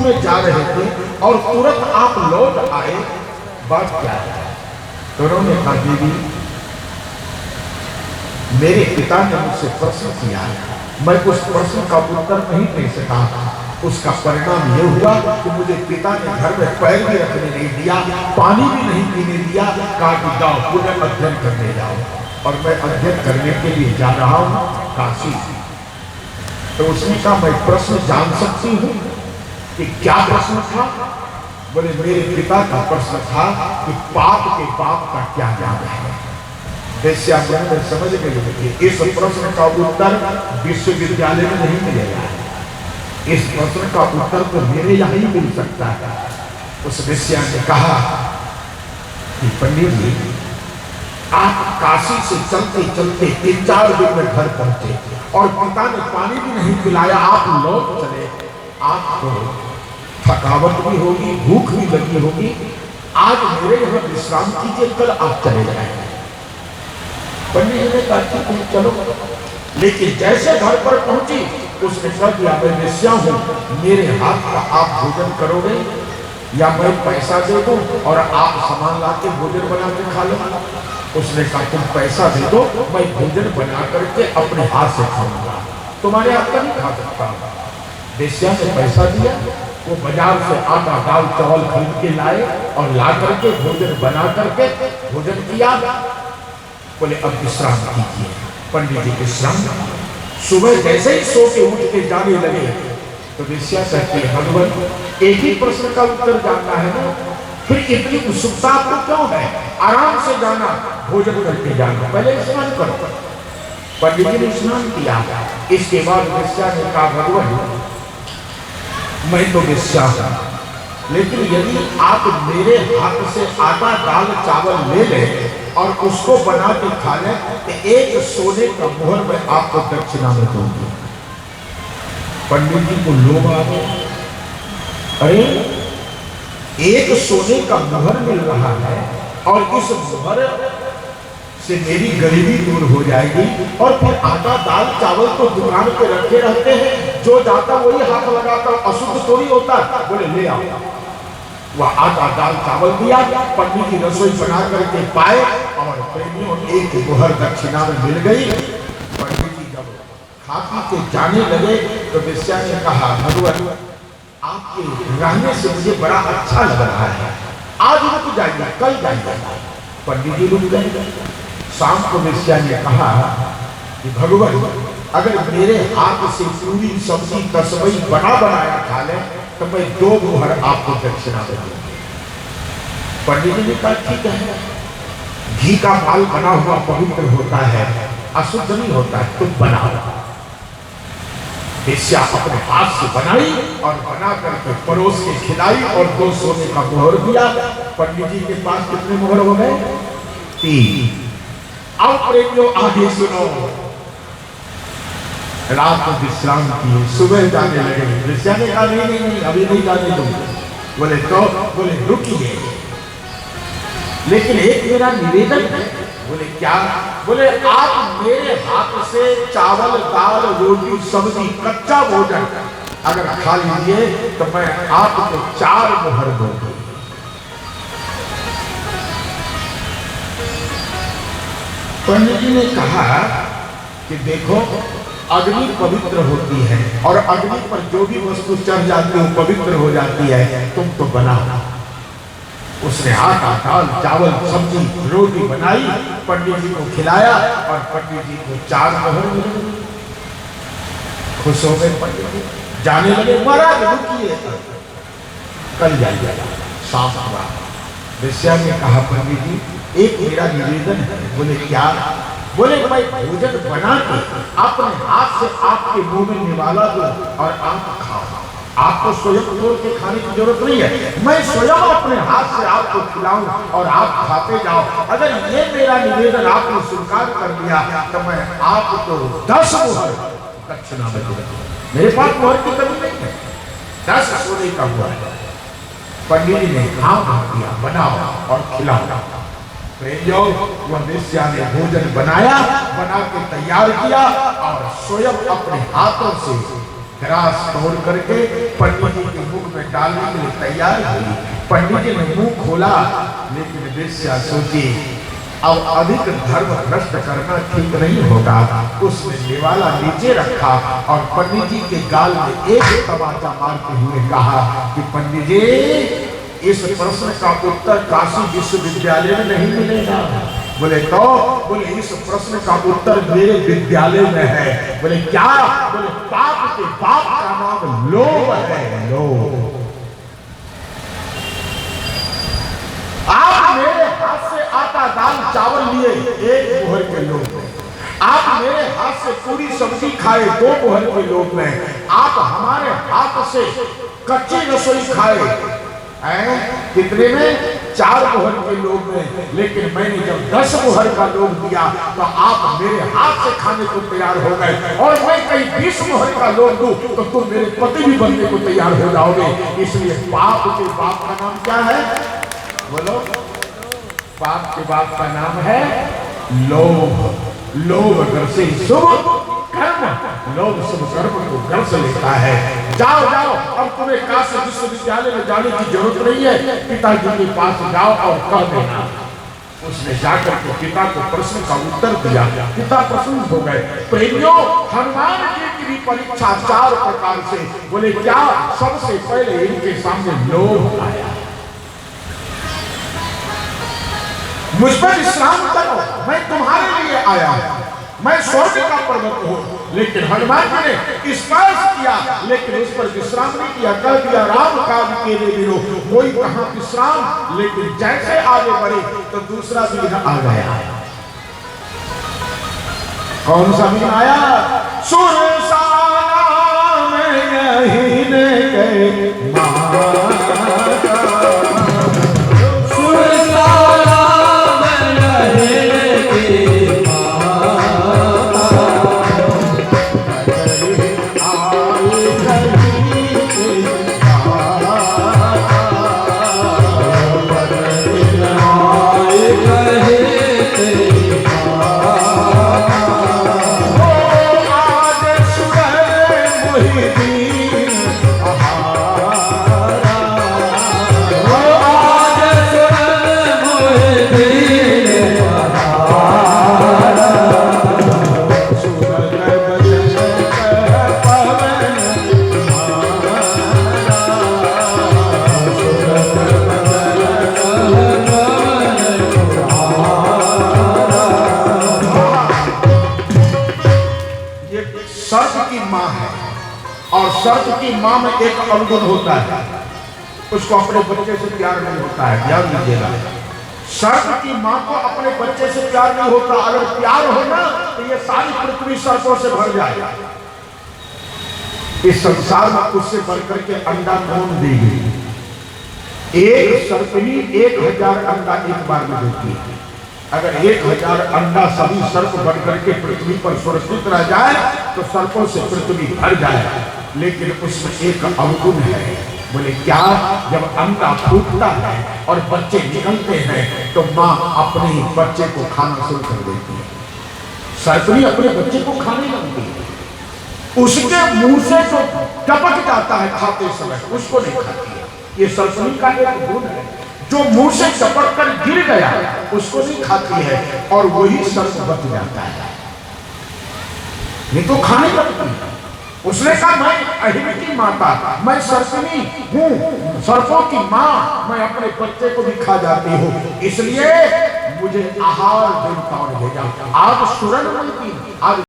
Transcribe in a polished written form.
में जा रहे थे और तुरंत आप लौट आए, बात क्या है? तो उन्होंने कहा, देवी मेरे पिता ने मुझसे प्रश्न किया, मैं उस प्रश्न का उत्तर नहीं दे सका। उसका परिणाम यह हुआ कि मुझे पिता ने घर में पैर भी रखने नहीं दिया, पानी भी नहीं पीने दिया। कहा कि जाओ पुनः अध्ययन करने जाओ। और मैं अध्ययन करने के लिए जा रहा हूँ काशी। तो उसने कहा, मैं प्रश्न जान सकती हूँ कि क्या प्रश्न था? बोले, मेरे पिता का प्रश्न था कि पाप के पाप का क्या ज्ञान है। वैश्या में समझ गई कि इस प्रश्न का उत्तर विश्वविद्यालय में नहीं मिलेगा, इस प्रश्न का उत्तर तो मेरे यहाँ ही मिल सकता है। उस वैश्या ने कहा कि पंडित जी, आप काशी से चलते चलते 3-4 दिन में घर पहुंचे और पिता ने पानी भी नहीं पिलाया, आप लौट चले। आपको थकावट भी होगी, भूख भी लगी होगी, आज मेरे यहाँ विश्राम कीजिए, कल आप चले जाएंगे। पंडित जी ने कहा कि चलो, लेकिन जैसे घर पर पहुंची उसने कहा कि मैं वेश्या हूं, मेरे हाथ का आप भोजन करोगे या मैं पैसा दे दूं और आप सामान ला के भोजन बना के खा लो? उसने कहा, तुम पैसा दे दो, मैं भोजन बना करके अपने हाथ से खाऊंगा, तुम्हारे हाथ का नहीं खा सकता। वेश्या ने पैसा दिया, वो बाजार से आटा दाल चावल खरीद के लाए और ला करके भोजन बना करके भोजन किया। बोले, अब विश्राम कीजिए। पंडित जी विश्राम। सुबह जैसे ही सो के उठ के जाने लगे तो वेश्या कहती है, भगवान एक ही प्रश्न का उत्तर जानना है ना, फिर इतनी उत्सुकता आपको क्यों है? आराम से जाना, भोजन करके जाना, पहले स्नान करो। पंडित जी ने स्नान किया। इसके बाद वेश्या ने कहा, भगवान मैं तो वेश्या हूं, लेकिन यदि आप मेरे हाथ से आटा दाल चावल ले लें और उसको बना के खा लें तो एक सोने का मोहर में आपको दक्षिणा में दूंगी। पंडित जी को लोभ आ गया, अरे एक सोने का मोहर मिल रहा है और इस मोहर से मेरी गरीबी दूर हो जाएगी, और फिर आटा दाल चावल तो दुकान पे रखे रहते हैं, जो जाता वही हाथ लगाता, अशुद्ध थोड़ी होता। बोले, ले आओ। वह आटा दाल चावल दिया, पंडित की रसोई बना करके पाए और प्रेमियों एक मोहर दक्षिणा में मिल गई। पंडित जी जब खा पी के जाने लगे तो वेश्या ने कहा, भगवान आपके रहने से मुझे बड़ा अच्छा लग रहा है, आज रुक जाइए, कल जाइए। पंडित जी रुक गए। शाम को वेश्या ने कहा कि भगवान अगर मेरे हाथ से पूरी सब्जी तस्वई बना बनाया खा ले तो मैं 2 मोहर आपको दक्षिणा दे दूंगी। पंडित जी ने कहा, ठीक है, घी का माल बना हुआ पवित्र होता है, अशुद्ध नहीं होता है, तुम बनाओ। वेश्या अपने हाथ से बनाई और बना करके परोस के खिलाई और 2 सोने का मोहर दिया। पंडित जी के पास कितने मोहर हो गए? 3। अब प्रेमियों आगे सुनो। रात को विश्राम किए, सुबह जाने लगे। वेश्या ने कहा, नहीं अभी नहीं जाने दूंगा। बोले, तो बोले रुकिए, लेकिन एक मेरा निवेदन है। बोले, क्या? बोले, आप मेरे हाथ से चावल दाल रोटी सब्जी कच्चा भोजन अगर खा लीजिए तो मैं आपको 4 मोहर दूंगी। पंडित जी ने कहा कि देखो, अग्नि पवित्र होती है और अग्नि पर जो भी वस्तु चढ़ जाती है वो पवित्र हो जाती है, तुम तो बनाओ। उसने आटा दाल चावल सब्जी रोटी बनाई, पंडित जी को खिलाया और पंडित जी को 4 मोहर मिले। खुश हो गए पंडित जी, जाने लगे। महाराज रुकिए, कल जाइएगा। शाम हुआ, वेश्या ने कहा, पंडित जी एक मेरा निवेदन है। बोले, क्या? बोले, मैं भोजन बना के अपने हाथ से आपके मुंह में निवाला दूं और आप खाओ। आपको स्वयं तोड़ के खाने की जरूरत नहीं है, मैं स्वयं अपने हाथ से आपको खिलाऊं और आप खाते जाओ। अगर ये मेरा निवेदन आपने स्वीकार कर लिया तो मैं आपको 10 मोहर दक्षिणा में दूंगा। मेरे पास मोहर की कमी नहीं है, 10 सोने का हुआ है। पंडित जी ने हाँ दिया, बनाओ और खिलाओ। प्रेमियों, वह वेश्या ने भोजन बनाया, बना के तैयार किया और स्वयं अपने हाथों से ग्रास तोड़ करके पंडित जी के मुख में डालने के लिए तैयार हुई। पंडित जी ने मुंह खोला, लेकिन वेश्या सोची अब अधिक धर्म भ्रष्ट करना ठीक नहीं होगा। उसने निवाला नीचे रखा और पंडित जी के गाल में एक तमाचा मारते हुए कहा कि पंडित जी, इस प्रश्न का उत्तर काशी विश्वविद्यालय में नहीं मिलेगा। बोले तो? बोले इस प्रश्न का उत्तर मेरे विद्यालय में है। बोले क्या? बोले पाप के पाप का नाम लोभ है, लोभ। आप मेरे हाथ से आटा दाल चावल लिए एक मुहर के लोग हैं, आप मेरे हाथ से पूरी सब्जी खाए 2 मुहर के लोग हैं, आप हमारे हाथ से कच्ची रसोई खाए कितने में 4 मुहर के लोग में, लेकिन मैंने जब 10 मुहर का लोग दिया तो आप मेरे हाथ से खाने को तैयार हो गए, और मैं कहीं 20 मुहर का लोग दूं तो तुम मेरे पति भी बनने को तैयार हो जाओगे। इसलिए पाप के बाप का नाम क्या है? बोलो। पाप के बाप का नाम है लोभ। लोभ घर से शुभ कर्म, लोभ शुभ कर्म को घर से लेता है। जाओ जाओ, अब तुम्हें काशी विश्वविद्यालय में जाने की जरूरत नहीं है, पिताजी के पास जाओ और कह देना। उसने जाकर के पिता को प्रश्न का उत्तर दिया। पिता प्रसन्न हो गए। प्रेमियों, हनुमान जी की भी परीक्षा 4 प्रकार से। बोले क्या? सबसे पहले इनके सामने लोभ आया। मुझ पर विश्राम करो, मैं तुम्हारे लिए आया हूं, मैं स्वर्ग का पर्वत हूं। लेकिन हनुमान जी ने स्पर्श किया, लेकिन उस पर विश्राम नहीं किया। कह दिया राम काज के बिनो कोई कहां विश्राम। लेकिन जैसे आगे बढ़े तो दूसरा विघ्न आ गया। कौन सा विघ्न आया? सुरसाना में यही ने सर्प की मां में एक अवगुण होता है, उसको अपने बच्चे से प्यार नहीं होता है। ध्यान दीजिएगा, सर्प की मां को अपने बच्चे से प्यार नहीं होता। अगर प्यार हो ना तो ये सारी पृथ्वी सर्पों से भर जाएगा। इस संसार में उससे बढ़कर के अंडा कौन देगी? एक सर्पनी 1000 अंडा एक बार में देती है। अगर 1000 अंडा सभी सर्प बढ़कर के पृथ्वी पर सुरक्षित रह जाए तो सर्पों से पृथ्वी भर जाए। लेकिन उसमें एक अवगुण है। बोले क्या? जब अंडा फूटता है और बच्चे निकलते हैं तो माँ अपने बच्चे को खाना शुरू कर देती है। सर्पनी अपने बच्चे को खाने लगती है। उसके मुंह से जो टपक जाता है खाते समय उसको नहीं खाती है। ये सर्पनी का एक गुण है। जो मुंह से टपक कर गिर गया उसको नहीं खाती है और वही सर्प बच जाता है, नहीं तो खाने लगती है। उसने कहा मैं अहिर की माता, मैं सर्पनी हूँ, सर्पों की माँ, मैं अपने बच्चे को भी खा जाती हूँ, इसलिए मुझे आहार देवताओं ने भेजा। आज सुरन मिलती, आज